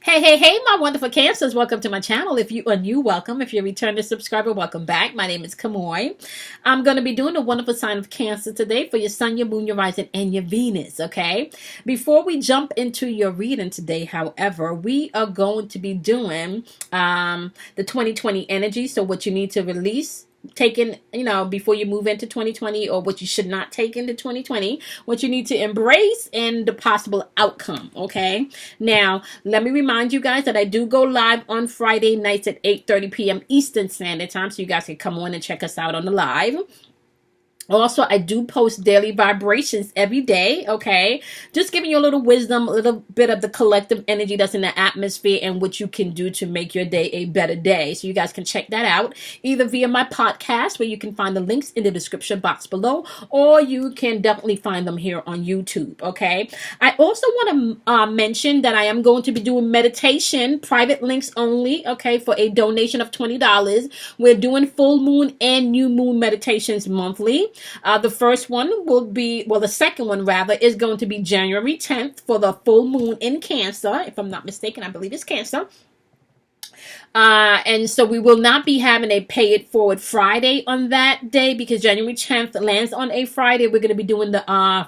Hey, my wonderful Cancers. Welcome to my channel. If you are new, welcome. If you're a returning subscriber, welcome back. My name is Kamoy. I'm going to be doing a wonderful sign of Cancer today for your sun, your moon, your rising, and your Venus, okay? Before we jump into your reading today, however, we are going to be doing the 2020 energy. So what you need to release, taken, before you move into 2020, or what you should not take into 2020, what you need to embrace, and the possible outcome. Okay, now let me remind you guys that I do go live on Friday nights at 8:30 p.m. Eastern Standard Time, so you guys can come on and check us out on the live. Also, I do post daily vibrations every day, okay? Just giving you a little wisdom, a little bit of the collective energy that's in the atmosphere and what you can do to make your day a better day. So you guys can check that out either via my podcast, where you can find the links in the description box below, or you can definitely find them here on YouTube, okay? I also want to mention that I am going to be doing meditation, private links only, okay, for a donation of $20. We're doing full moon and new moon meditations monthly. The first one will be, the second one rather, is going to be January 10th for the full moon in Cancer. If I'm not mistaken, I believe it's Cancer. And so we will not be having a Pay It Forward Friday on that day, because January 10th lands on a Friday. We're going to be doing the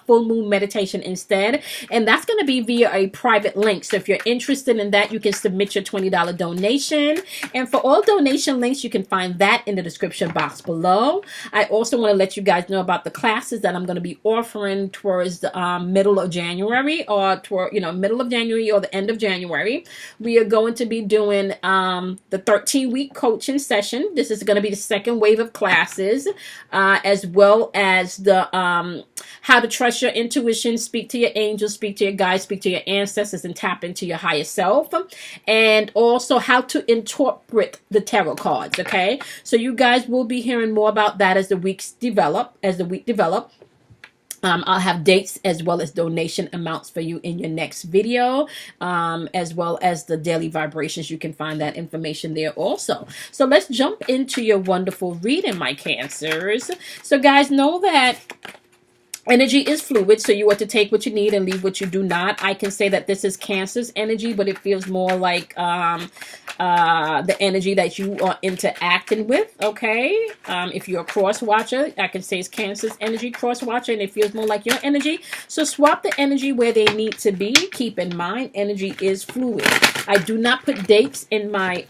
full moon meditation instead. And that's going to be via a private link. So if you're interested in that, you can submit your $20 donation. And for all donation links, you can find that in the description box below. I also want to let you guys know about the classes that I'm going to be offering towards the middle of January, or toward, middle of January or the end of January. We are going to be doing the 13-week coaching session. This is going to be the second wave of classes, as well as the how to trust your intuition, speak to your angels, speak to your guides, speak to your ancestors, and tap into your higher self, and also how to interpret the tarot cards. Okay, so you guys will be hearing more about that as the week develop. I'll have dates as well as donation amounts for you in your next video, as well as the daily vibrations. You can find that information there also. So let's jump into your wonderful reading, my Cancers. So guys, know that energy is fluid, so you are to take what you need and leave what you do not. I can say that this is Cancer's energy, but it feels more like the energy that you are interacting with, okay? If you're a cross watcher, I can say it's Cancer's energy, cross watcher, and it feels more like your energy. So swap the energy where they need to be. Keep in mind, energy is fluid. I do not put dates in my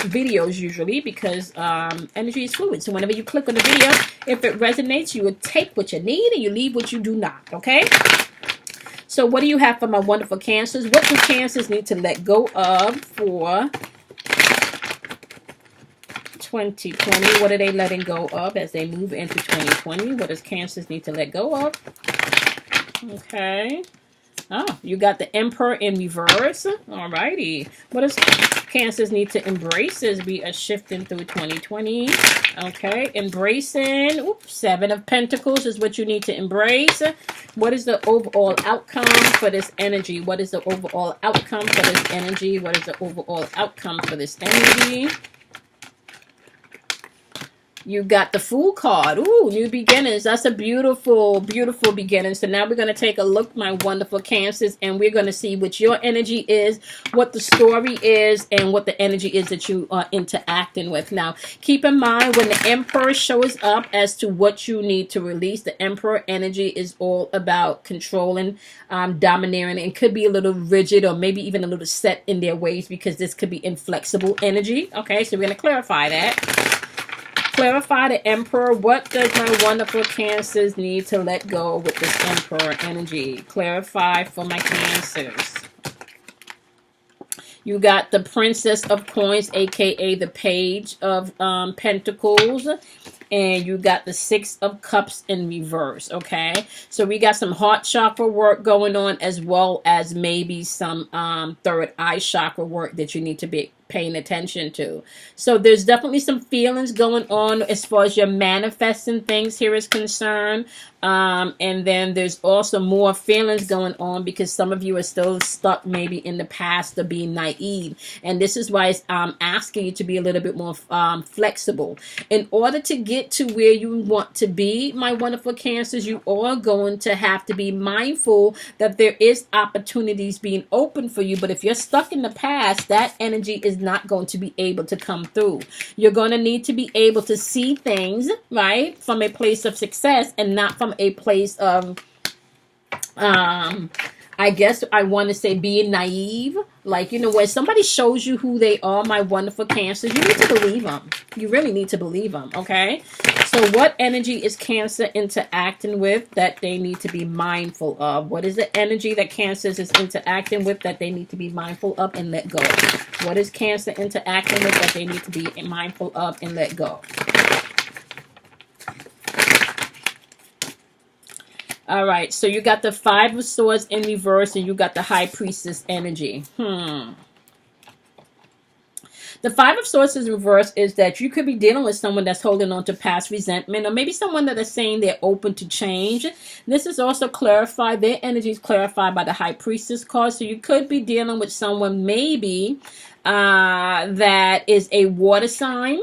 videos usually, because energy is fluid. So whenever you click on the video, if it resonates, you would take what you need and you leave what you do not. Okay, so what do you have for my wonderful Cancers? What do Cancers need to let go of for 2020? What are they letting go of as they move into 2020? What does Cancers need to let go of? Okay. Oh, you got the Emperor in reverse. Alrighty. What does Cancers need to embrace as we are shifting through 2020? Okay, embracing. Oops, Seven of Pentacles is what you need to embrace. What is the overall outcome for this energy? What is the overall outcome for this energy? What is the overall outcome for this energy? You got the Fool card. Ooh, new beginnings. That's a beautiful, beautiful beginning. So now we're going to take a look, my wonderful Cancers, and we're going to see what your energy is, what the story is, and what the energy is that you are interacting with. Now, keep in mind, when the Emperor shows up as to what you need to release, the Emperor energy is all about controlling, domineering, and could be a little rigid or maybe even a little set in their ways, because this could be inflexible energy. Okay, so we're going to clarify that. Clarify the Emperor. What does my wonderful Cancers need to let go with this Emperor energy? Clarify for my Cancers. You got the Princess of Coins, aka the Page of Pentacles. And you got the Six of Cups in reverse, okay? So we got some heart chakra work going on, as well as maybe some third eye chakra work that you need to paying attention to. So there's definitely some feelings going on as far as your manifesting things here is concerned. And then there's also more feelings going on because some of you are still stuck maybe in the past of being naive. And this is why I'm asking you to be a little bit more flexible. In order to get to where you want to be, my wonderful Cancers, you are going to have to be mindful that there is opportunities being open for you. But if you're stuck in the past, that energy is not going to be able to come through. You're going to need to be able to see things, right, from a place of success and not from a place of I guess I want to say being naive. Like, you know, when somebody shows you who they are, my wonderful Cancers, you need to believe them. You really need to believe them, okay? So what energy is Cancer interacting with that they need to be mindful of? What is the energy that Cancers is interacting with that they need to be mindful of and let go? What is Cancer interacting with that they need to be mindful of and let go? All right, so you got the Five of Swords in reverse and you got the High Priestess energy. The Five of Swords in reverse is that you could be dealing with someone that's holding on to past resentment, or maybe someone that is saying they're open to change. This is also clarified. Their energy is clarified by the High Priestess card. So you could be dealing with someone maybe that is a water sign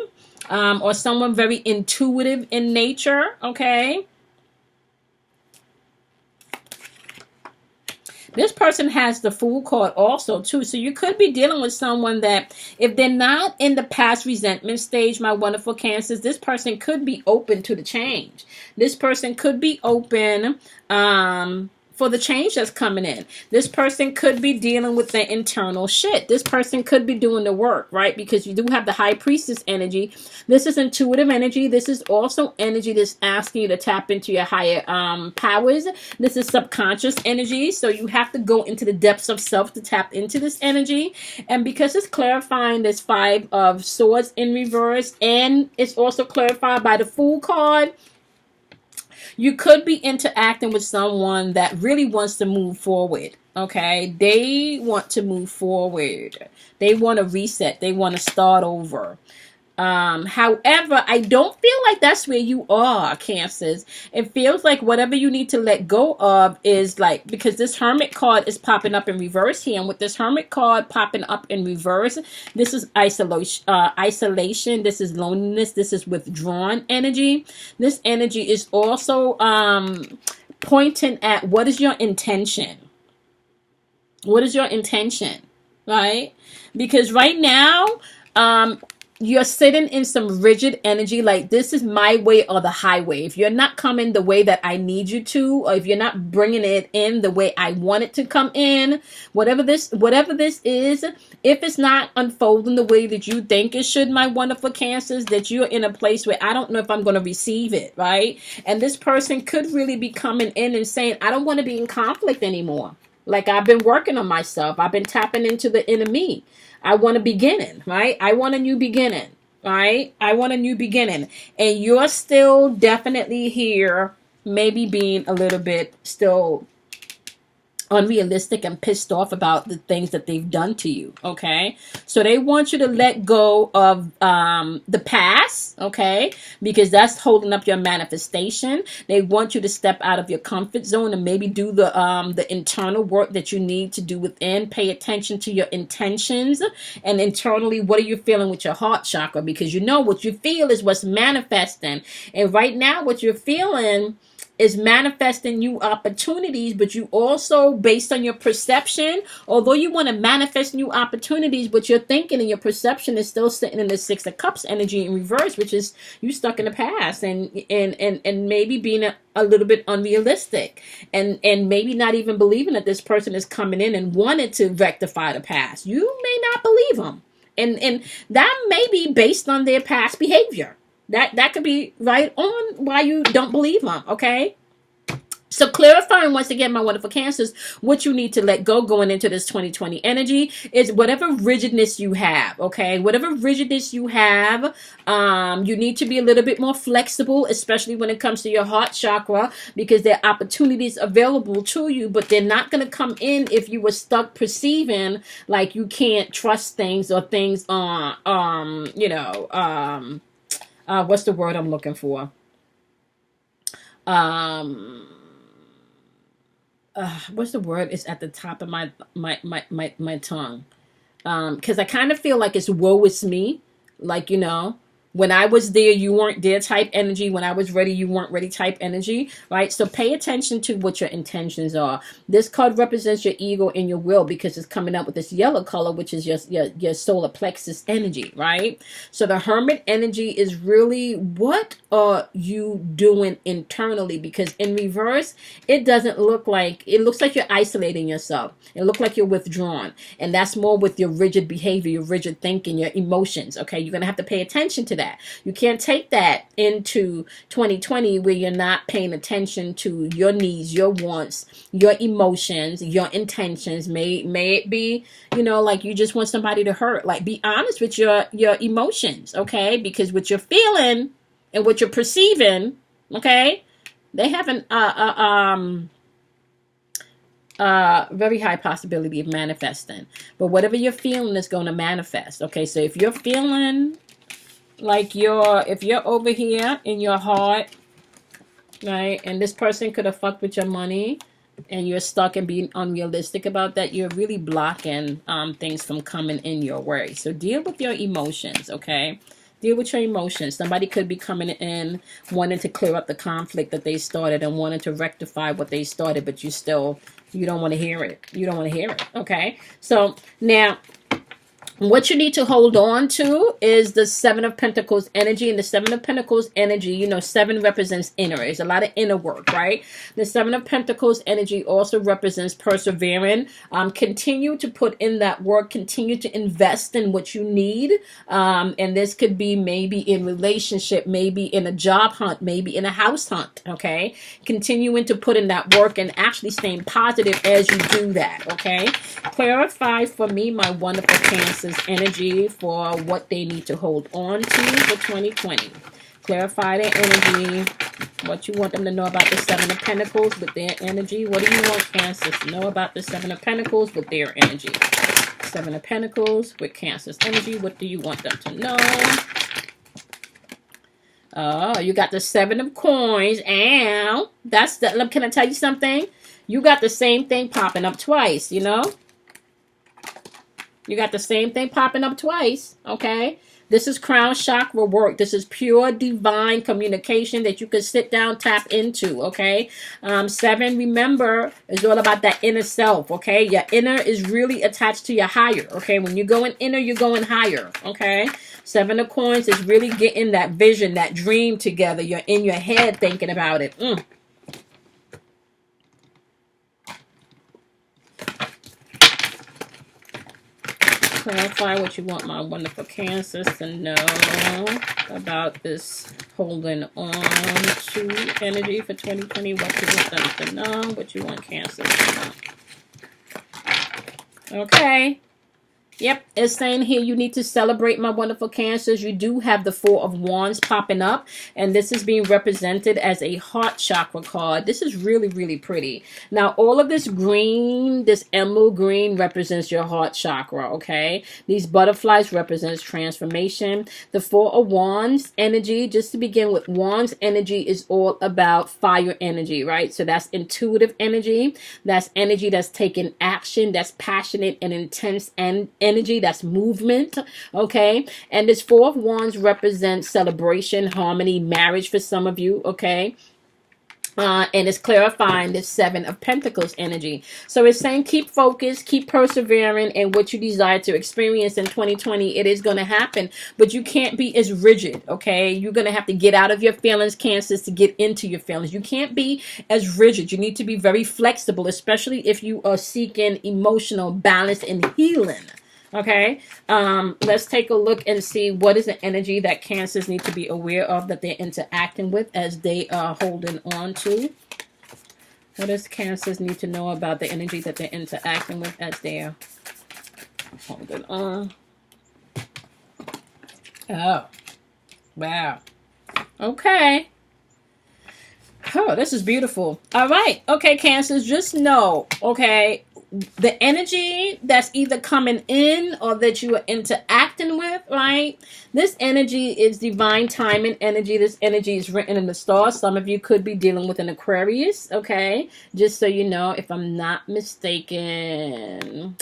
or someone very intuitive in nature, okay? This person has the Fool card also, too. So you could be dealing with someone that, if they're not in the past resentment stage, my wonderful Cancers, this person could be open to the change. This person could be open for the change that's coming in. This person could be dealing with the internal shit. This person could be doing the work, right? Because you do have the High Priestess energy. This is intuitive energy. This is also energy that's asking you to tap into your higher powers. This is subconscious energy. So you have to go into the depths of self to tap into this energy. And because it's clarifying this Five of Swords in reverse, and it's also clarified by the Fool card, you could be interacting with someone that really wants to move forward, okay? They want to move forward. They want to reset. They want to start over. However, I don't feel like that's where you are, Cancers. It feels like whatever you need to let go of is like, because this Hermit card is popping up in reverse here. And with this Hermit card popping up in reverse, this is isolation. This is loneliness. This is withdrawn energy. This energy is also pointing at what is your intention? What is your intention? Right? Because right now, you're sitting in some rigid energy, like this is my way or the highway. If you're not coming the way that I need you to, or if you're not bringing it in the way I want it to come in, whatever this is, if it's not unfolding the way that you think it should, my wonderful Cancers, that you're in a place where I don't know if I'm going to receive it, right? And this person could really be coming in and saying, I don't want to be in conflict anymore. Like, I've been working on myself. I've been tapping into the inner me. I want a beginning, right? I want a new beginning, right? I want a new beginning. And you're still definitely here, maybe being a little bit still unrealistic and pissed off about the things that they've done to you, okay? So they want you to let go of the past, okay? Because that's holding up your manifestation. They want you to step out of your comfort zone and maybe do the internal work that you need to do within. Pay attention to your intentions, and internally, what are you feeling with your heart chakra? Because you know what you feel is what's manifesting. And right now, what you're feeling is manifesting new opportunities, but you also, based on your perception, although you want to manifest new opportunities, but your thinking and your perception is still sitting in the Six of Cups energy in reverse, which is you stuck in the past and maybe being a little bit unrealistic and maybe not even believing that this person is coming in and wanted to rectify the past. You may not believe them. And that may be based on their past behavior. That could be right on why you don't believe them, okay? So clarifying once again, my wonderful Cancers, what you need to let go going into this 2020 energy is whatever rigidness you have, okay? Whatever rigidness you have, you need to be a little bit more flexible, especially when it comes to your heart chakra, because there are opportunities available to you, but they're not going to come in if you were stuck perceiving like you can't trust things, or things what's the word I'm looking for? What's the word? It's at the top of my tongue. Because I kind of feel like it's woe is me. Like, when I was there, you weren't there type energy. When I was ready, you weren't ready type energy, right? So pay attention to what your intentions are. This card represents your ego and your will, because it's coming up with this yellow color, which is your solar plexus energy, right? So the Hermit energy is really, what are you doing internally? Because in reverse, it doesn't look like, it looks like you're isolating yourself. It looks like you're withdrawn. And that's more with your rigid behavior, your rigid thinking, your emotions, okay? You're going to have to pay attention to that. You can't take that into 2020 where you're not paying attention to your needs, your wants, your emotions, your intentions. May it be, like you just want somebody to hurt. Like, be honest with your emotions, okay? Because what you're feeling and what you're perceiving, okay, they have very high possibility of manifesting. But whatever you're feeling is going to manifest, okay? So if you're feeling like if you're over here in your heart, right, and this person could have fucked with your money, and you're stuck and being unrealistic about that, you're really blocking things from coming in your way. So deal with your emotions, okay? Deal with your emotions. Somebody could be coming in wanting to clear up the conflict that they started and wanting to rectify what they started, but you don't want to hear it. You don't want to hear it, okay? So now, what you need to hold on to is the Seven of Pentacles energy. And the Seven of Pentacles energy, 7 represents inner. There's a lot of inner work, right? The Seven of Pentacles energy also represents persevering. Continue to put in that work. Continue to invest in what you need. And this could be maybe in relationship, maybe in a job hunt, maybe in a house hunt, okay? Continuing to put in that work and actually staying positive as you do that, okay? Clarify for me, my wonderful Cancer, energy for what they need to hold on to for 2020. Clarify their energy, what you want them to know about the Seven of Pentacles with their energy. What do you want Cancer to know about the Seven of Pentacles with their energy? Seven of Pentacles with Cancer's energy. What do you want them to know? Oh, you got the Seven of Coins. And that's the, can I tell you something? You got the same thing popping up twice, You got the same thing popping up twice, okay? This is crown chakra work. This is pure divine communication that you can sit down, tap into, okay? 7, remember, is all about that inner self, okay? Your inner is really attached to your higher, okay? When you're going inner, you're going higher, okay? 7 of Coins is really getting that vision, that dream together. You're in your head thinking about it. Clarify what you want my wonderful Cancers to know about this holding on to energy for 2020. What you want them to know, what you want Cancers to know. Okay. Yep, it's saying here you need to celebrate my wonderful Cancers. You do have the Four of Wands popping up, and this is being represented as a heart chakra card. This is really, really pretty. Now, all of this green, this emerald green represents your heart chakra, okay? These butterflies represents transformation. The Four of Wands energy, just to begin with, Wands energy is all about fire energy, right? So that's intuitive energy. That's energy that's taking action, that's passionate and intense and energy, that's movement, okay? And this Four of Wands represents celebration, harmony, marriage for some of you, okay? And it's clarifying this Seven of Pentacles energy. So it's saying keep focused, keep persevering, and what you desire to experience in 2020, it is going to happen. But you can't be as rigid, okay? You're going to have to get out of your feelings, Cancers, to get into your feelings. You can't be as rigid. You need to be very flexible, especially if you are seeking emotional balance and healing. Okay, let's take a look and see what is the energy that Cancers need to be aware of, that they're interacting with as they are holding on to. What does Cancers need to know about the energy that they're interacting with as they're holding on? Oh, wow. Okay. Oh, this is beautiful. All right. Okay, Cancers, just know, okay, the energy that's either coming in or that you are interacting with, right? This energy is divine timing energy. This energy is written in the stars. Some of you could be dealing with an Aquarius, okay? Just so you know, if I'm not mistaken.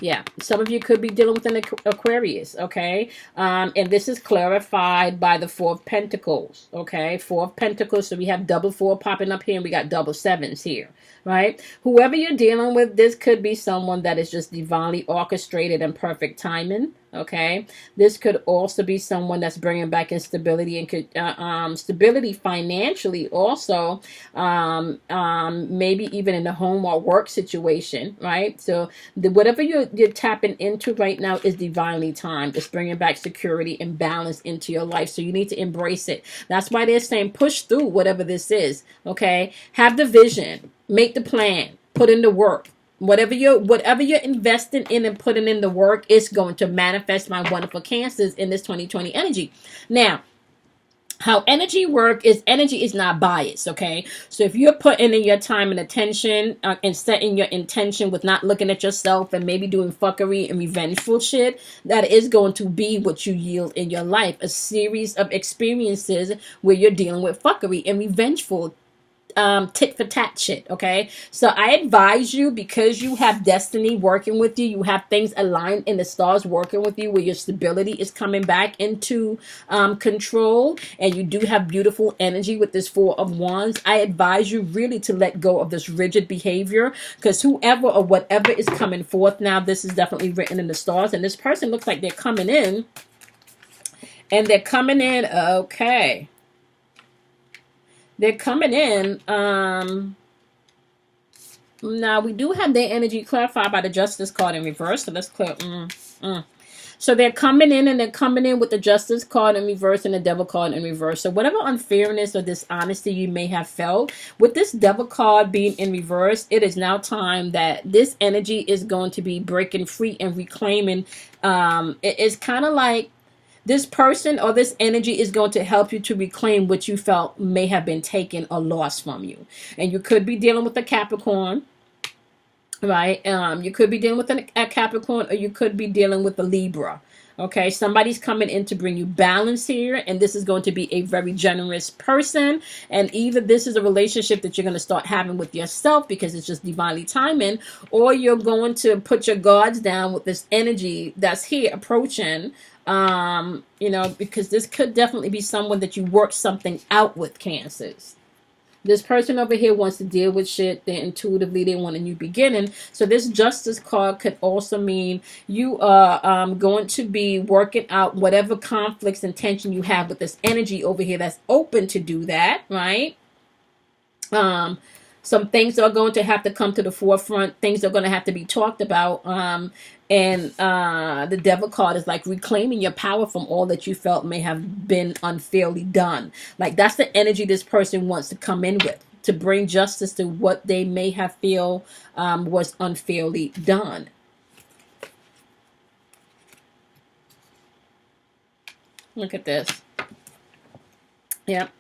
Yeah, some of you could be dealing with an Aquarius, okay? And this is clarified by the Four of Pentacles, okay? Four of Pentacles, so we have double four popping up here, and we got double sevens here, right? Whoever you're dealing with, this could be someone that is just divinely orchestrated and perfect timing, okay? This could also be someone that's bringing back instability and stability financially also, maybe even in the home or work situation, right? So whatever you're tapping into right now is divinely timed. It's bringing back security and balance into your life. So you need to embrace it. That's why they're saying push through whatever this is, okay? Have the vision, make the plan, put in the work. Whatever you're investing in and putting in the work is going to manifest, my wonderful Cancers, in this 2020 energy. Now, how energy is not biased, okay? So if you're putting in your time and attention and setting your intention with not looking at yourself and maybe doing fuckery and revengeful shit, that is going to be what you yield in your life. A series of experiences where you're dealing with fuckery and revengeful tit for tat shit, okay? So I advise you, because you have destiny working with you, you have things aligned in the stars working with you, where your stability is coming back into control, and you do have beautiful energy with this Four of Wands. I advise you really to let go of this rigid behavior, because whoever or whatever is coming forth now, this is definitely written in the stars, and this person looks like they're coming in, okay. They're coming in. Now, we do have their energy clarified by the Justice card in reverse. So let's clear. So they're coming in, and they're coming in with the Justice card in reverse and the Devil card in reverse. So whatever unfairness or dishonesty you may have felt, with this Devil card being in reverse, it is now time that this energy is going to be breaking free and reclaiming. It's kind of like this person or this energy is going to help you to reclaim what you felt may have been taken or lost from you. And you could be dealing with a Capricorn, right? You could be dealing with a Capricorn, or you could be dealing with a Libra. Okay, somebody's coming in to bring you balance here, and this is going to be a very generous person. And either this is a relationship that you're going to start having with yourself because it's just divinely timing, or you're going to put your guards down with this energy that's here approaching. Because this could definitely be someone that you work something out with, Cancers. This person over here wants to deal with shit. They want a new beginning. So this Justice card could also mean you are going to be working out whatever conflicts and tension you have with this energy over here that's open to do that, right? Some things are going to have to come to the forefront. Things are going to have to be talked about. And the Devil card is like reclaiming your power from all that you felt may have been unfairly done. Like, that's the energy this person wants to come in with, to bring justice to what they may have feel was unfairly done. Look at this. Yep.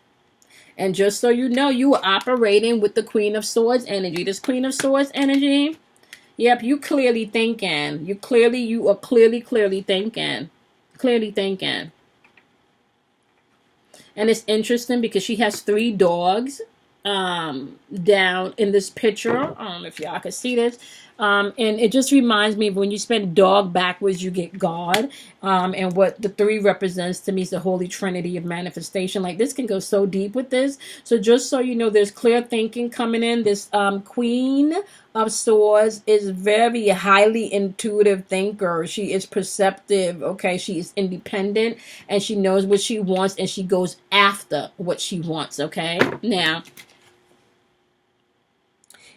And just so you know, you are operating with the Queen of Swords energy. This Queen of Swords energy, yep, you clearly thinking. You are clearly thinking. Clearly thinking. And it's interesting because she has 3 dogs down in this picture. If y'all can see this. And it just reminds me of when you spend dog backwards, you get God. And what the 3 represents to me is the Holy Trinity of manifestation. Like, this can go so deep with this. So just so you know, there's clear thinking coming in. This Queen of Swords is very highly intuitive thinker. She is perceptive, okay? She is independent, and she knows what she wants, and she goes after what she wants, okay? Now,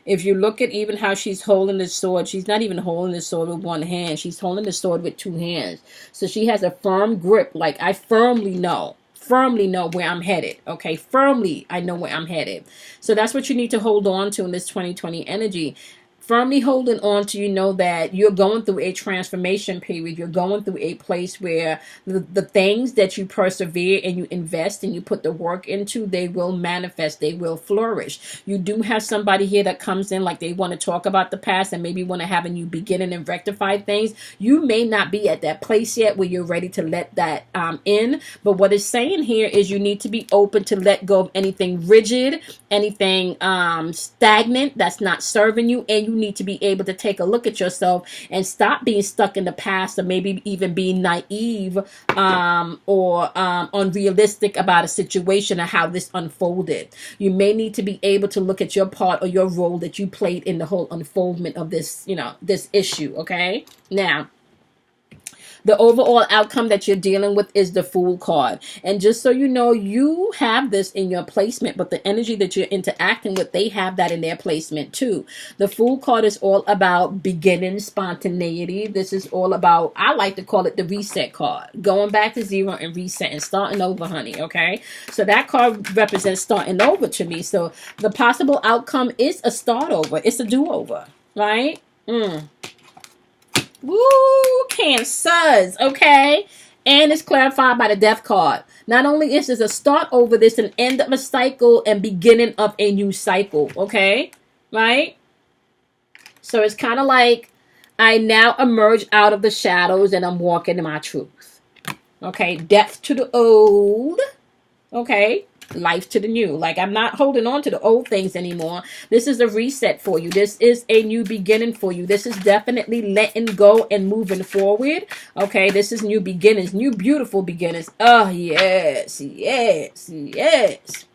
if you look at even how she's holding the sword, she's not even holding the sword with one hand. She's holding the sword with 2 hands. So she has a firm grip. Like, I firmly know firmly know where I'm headed. Okay, firmly I know where I'm headed. So that's what you need to hold on to in this 2020 energy. Firmly holding on to, you know, that you're going through a transformation period. You're going through a place where the things that you persevere and you invest and you put the work into, they will manifest, they will flourish. You do have somebody here that comes in like they want to talk about the past and maybe want to have a new beginning and rectify things. You may not be at that place yet where you're ready to let that in, but what it's saying here is you need to be open to let go of anything rigid, anything stagnant that's not serving you, and you need to be able to take a look at yourself and stop being stuck in the past, or maybe even being naive or unrealistic about a situation or how this unfolded. You may need to be able to look at your part or your role that you played in the whole unfoldment of this, you know, this issue. Okay, now the overall outcome that you're dealing with is the Fool card. And just so you know, you have this in your placement, but the energy that you're interacting with, they have that in their placement too. The Fool card is all about beginning, spontaneity. This is all about, I like to call it the reset card. Going back to zero and reset and starting over, honey, okay? So that card represents starting over to me. So the possible outcome is a start over. It's a do-over, right? Woo, Cancers, okay? And it's clarified by the Death card. Not only is this a start over, this an end of a cycle and beginning of a new cycle, okay? Right? So it's kind of like I now emerge out of the shadows and I'm walking in my truth. Okay? Death to the old, okay? Life to the new. Like, I'm not holding on to the old things anymore. This is a reset for you. This is a new beginning for you. This is definitely letting go and moving forward. Okay, this is new beginnings, new beautiful beginnings. Oh, yes, yes, yes.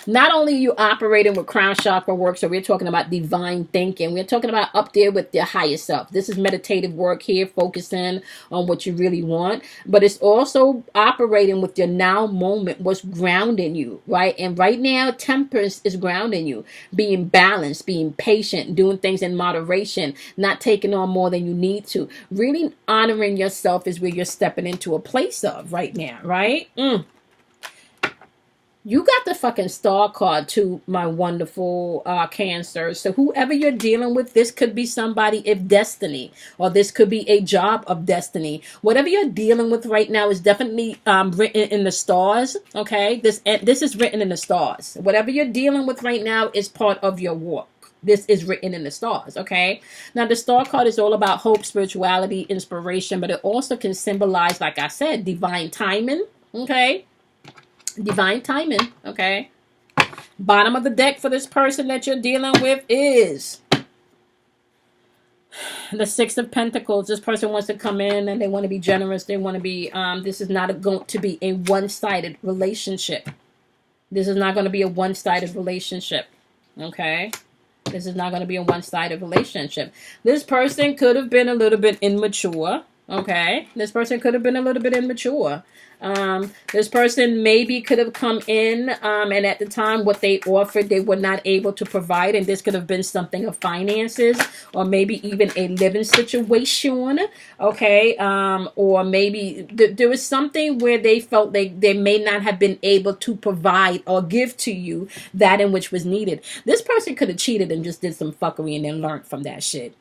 Not only are you operating with crown chakra work, so we're talking about divine thinking. We're talking about up there with your higher self. This is meditative work here, focusing on what you really want. But it's also operating with your now moment, what's grounding you, right? And right now, temperance is grounding you. Being balanced, being patient, doing things in moderation, not taking on more than you need to. Really honoring yourself is where you're stepping into a place of right now, right? You got the fucking star card too, my wonderful Cancer. So whoever you're dealing with, this could be somebody of destiny, or this could be a job of destiny. Whatever you're dealing with right now is definitely written in the stars. Okay, this is written in the stars. Whatever you're dealing with right now is part of your walk. This is written in the stars, okay? Now, the star card is all about hope, spirituality, inspiration, but it also can symbolize, like I said, divine timing, okay? Divine timing, okay? Bottom of the deck for this person that you're dealing with is the Six of Pentacles. This person wants to come in and they want to be generous. They want to be, this is not going to be a one-sided relationship. This is not going to be a one-sided relationship, okay? This is not going to be a one-sided relationship. This person could have been a little bit immature, okay? This person could have been a little bit immature. This person maybe could have come in and at the time what they offered they were not able to provide, and this could have been something of finances or maybe even a living situation, okay? Or maybe there was something where they felt they may not have been able to provide or give to you that in which was needed. This person could have cheated and just did some fuckery and then learned from that shit,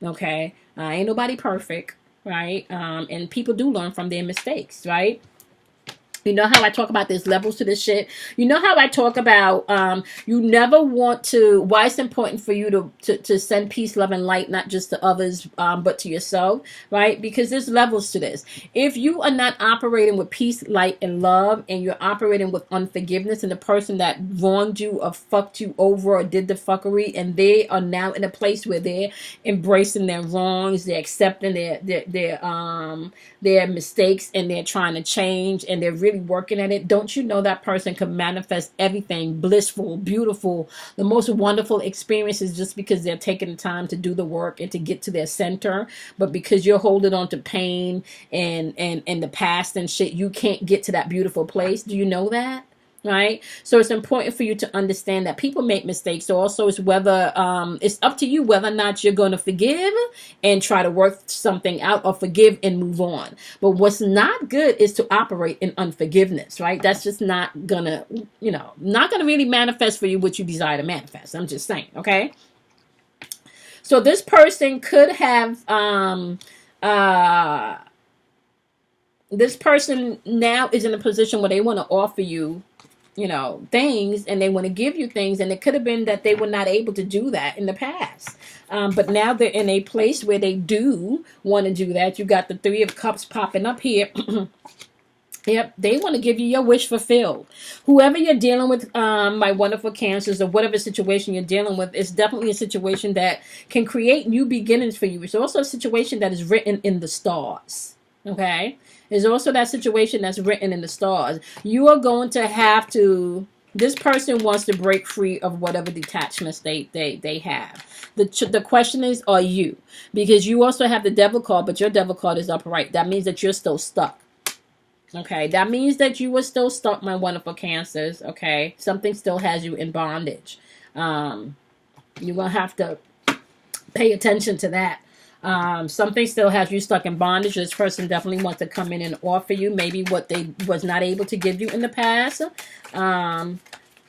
okay? Ain't nobody perfect, right? And people do learn from their mistakes, right? You know how I talk about there's levels to this shit? You know how I talk about you never want to, why it's important for you to send peace, love, and light, not just to others, but to yourself, right? Because there's levels to this. If you are not operating with peace, light, and love, and you're operating with unforgiveness, and the person that wronged you or fucked you over or did the fuckery, and they are now in a place where they're embracing their wrongs, they're accepting their mistakes, and they're trying to change, and they're really working at it, don't you know that person can manifest everything blissful, beautiful, the most wonderful experiences just because they're taking the time to do the work and to get to their center? But because you're holding on to pain and the past and shit, you can't get to that beautiful place. Do you know that? Right? So it's important for you to understand that people make mistakes. So also it's whether it's up to you whether or not you're going to forgive and try to work something out, or forgive and move on. But what's not good is to operate in unforgiveness, right? That's just not gonna, not gonna really manifest for you what you desire to manifest. I'm just saying, okay? So this person could have this person now is in a position where they want to offer you things, and they want to give you things, and it could have been that they were not able to do that in the past. But now they're in a place where they do want to do that. You got the Three of Cups popping up here. Yep, they want to give you your wish fulfilled. Whoever you're dealing with, my wonderful Cancers, or whatever situation you're dealing with, is definitely a situation that can create new beginnings for you. It's also a situation that is written in the stars. Okay? There's also that situation that's written in the stars. You are going to have to, this person wants to break free of whatever detachments they have. The question is, are you? Because you also have the Devil card, but your Devil card is upright. That means that you're still stuck. Okay, that means that you were still stuck, my wonderful Cancers. Okay, something still has you in bondage. You're going to have to pay attention to that. Something still has you stuck in bondage. This person definitely wants to come in and offer you maybe what they was not able to give you in the past.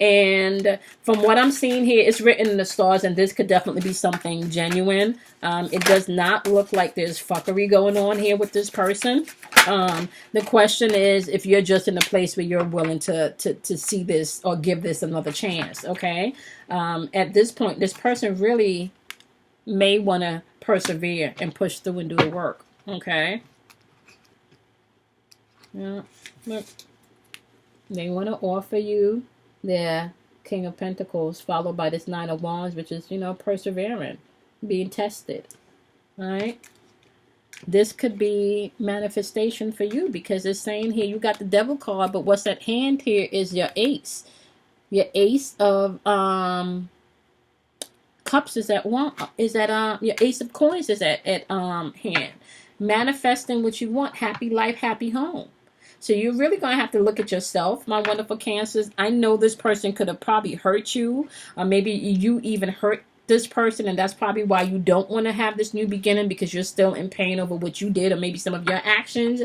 And from what I'm seeing here, it's written in the stars, and this could definitely be something genuine. It does not look like there's fuckery going on here with this person. The question is if you're just in a place where you're willing to see this or give this another chance, okay? At this point, this person really may want to persevere and push through and do the work, okay? Yeah, look. They want to offer you their King of Pentacles, followed by this Nine of Wands, which is, persevering, being tested, all right? This could be manifestation for you, because it's saying here you got the Devil card, but what's at hand here is your Ace. Your Ace of Cups is at your Ace of Coins is at hand. Manifesting what you want. Happy life, happy home. So you're really going to have to look at yourself, my wonderful Cancers. I know this person could have probably hurt you, or maybe you even hurt this person, and that's probably why you don't want to have this new beginning, because you're still in pain over what you did, or maybe some of your actions.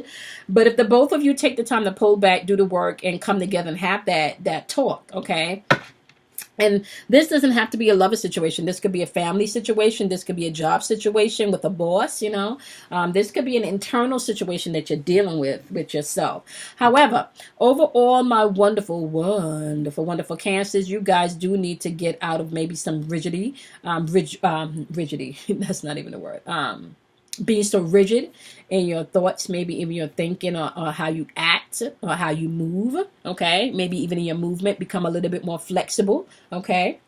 But if the both of you take the time to pull back, do the work, and come together and have that talk, okay? And this doesn't have to be a lover situation. This could be a family situation. This could be a job situation with a boss, This could be an internal situation that you're dealing with yourself. However, overall, my wonderful, wonderful, wonderful Cancers, you guys do need to get out of maybe some rigidity. Rigidity, that's not even a word. Being so rigid in your thoughts, maybe in your thinking, or how you act, or how you move, okay? Maybe even in your movement, become a little bit more flexible, okay?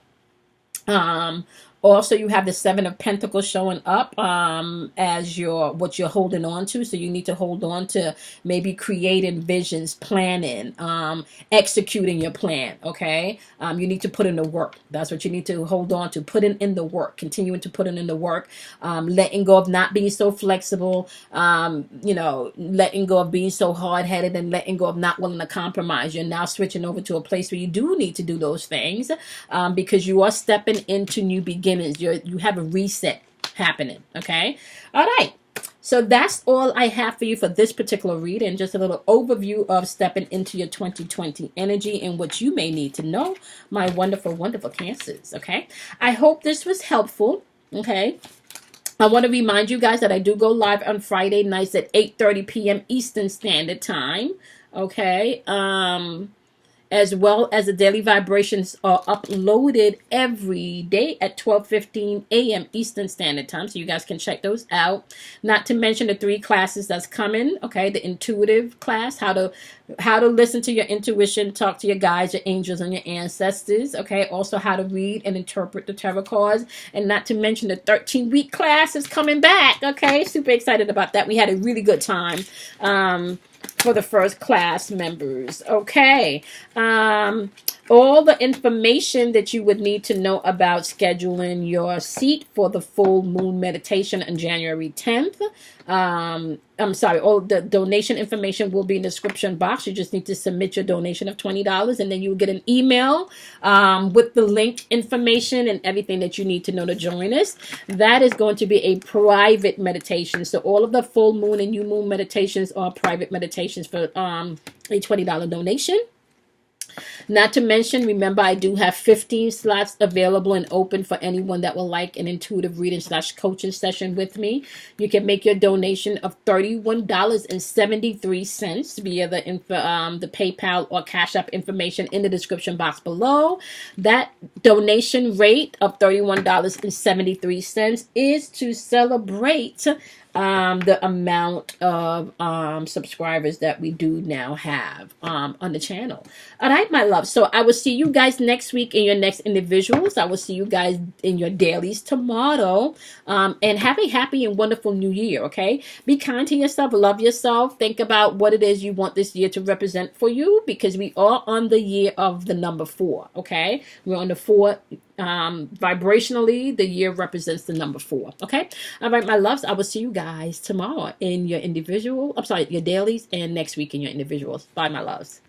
Also, you have the Seven of Pentacles showing up as what you're holding on to. So you need to hold on to maybe creating visions, planning, executing your plan, okay? You need to put in the work. That's what you need to hold on to. Putting in the work. Continuing to put in the work. Letting go of not being so flexible. Letting go of being so hard-headed, and letting go of not willing to compromise. You're now switching over to a place where you do need to do those things because you are stepping into new beginnings. You have a reset happening, okay? All right. So that's all I have for you for this particular reading. Just a little overview of stepping into your 2020 energy and what you may need to know, my wonderful, wonderful Cancers, okay? I hope this was helpful, okay? I want to remind you guys that I do go live on Friday nights at 8:30 p.m. Eastern Standard Time, okay? As well as the daily vibrations are uploaded every day at 12:15 a.m. Eastern Standard Time. So you guys can check those out. Not to mention the 3 classes that's coming. Okay, the intuitive class, how to listen to your intuition, talk to your guides, your angels, and your ancestors. Okay, also how to read and interpret the tarot cards. And not to mention the 13-week class is coming back. Okay, super excited about that. We had a really good time. For the first class members. Okay. all the information that you would need to know about scheduling your seat for the full moon meditation on January 10th. I'm sorry, all the donation information will be in the description box. You just need to submit your donation of $20, and then you will get an email with the link information and everything that you need to know to join us. That is going to be a private meditation. So all of the full moon and new moon meditations are private meditations for a $20 donation. Not to mention, remember, I do have 15 slots available and open for anyone that will like an intuitive reading / coaching session with me. You can make your donation of $31.73 via the PayPal or Cash App information in the description box below. That donation rate of $31.73 is to celebrate the amount of subscribers that we do now have on the channel. All right, my love. So I will see you guys next week in your next individuals. I will see you guys in your dailies tomorrow. And have a happy and wonderful new year, okay? Be kind to yourself. Love yourself. Think about what it is you want this year to represent for you, because we are on the year of the number 4, okay? We're on the 4. Vibrationally, the year represents the number 4. Okay. All right, my loves. I will see you guys tomorrow in your your dailies, and next week in your individuals. Bye, my loves.